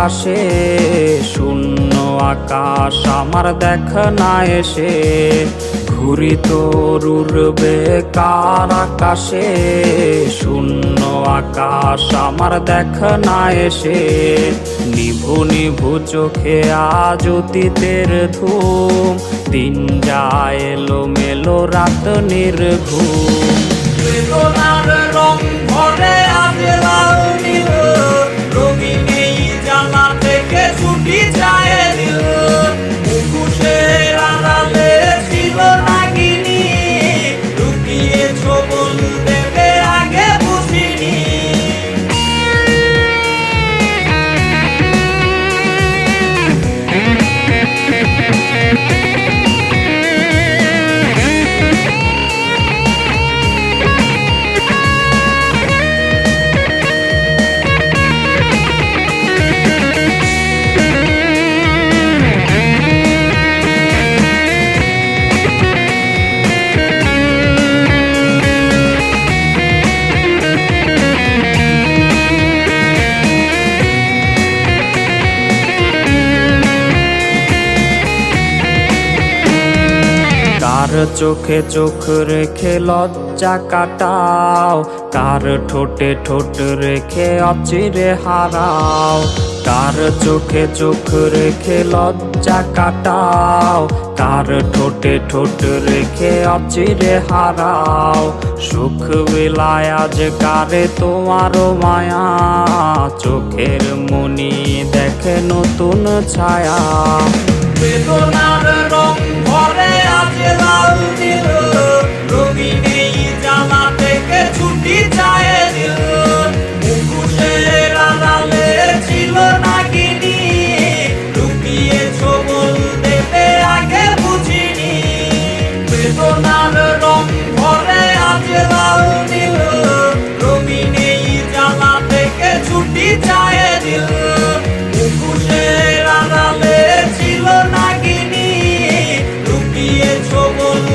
আকাশে, শূন্য আকাশ আমার দেখ না এসে। ঘুরি তরুর বেকার আকাশে, শূন্য আকাশ আমার দেখ না এসে। নিভু নিভু চোখে আজ অতীতের ধূম, দিন যায় এলো মেলো রাত নির্ঘুম। বেদনার রং ভরে আজ লাল নীল, রঙিন এই জানা থেকে ছুটি যায় দিল। মুখোশের আড়ালে ছিল নাগিনী, লুকিয়েছ বলতে আগে বুঝিনি। কার চোখে চোখ রেখে লজ্জা কাটাও, কার ঠোঁটে ঠোঁট রেখে অচিরে হারাও। কার চোখে চোখ রেখে লজ্জা কাটাও, কার ঠোঁটে ঠোঁট রেখে অচিরে হারাও। সুখ বিলায় আজ কারে তোমারও মায়া, চোখের মনি দেখে নতুন ছায়া। বেদনার রং ভরে আজ লাল নীল, রঙিন এই জানা থেকে ছুটি যায় দিল। মুখোশের আড়ালে ছিল নাগিনী, লুকিয়েছ বলতে আগে বুঝিনি। বেদনার রং ভরে আজ লাল নীল, রঙিন এই জানা থেকে ছুটি যায় দিল। মুখোশের আড়ালে ছিল নাগিনী, লুকিয়েছ বলতে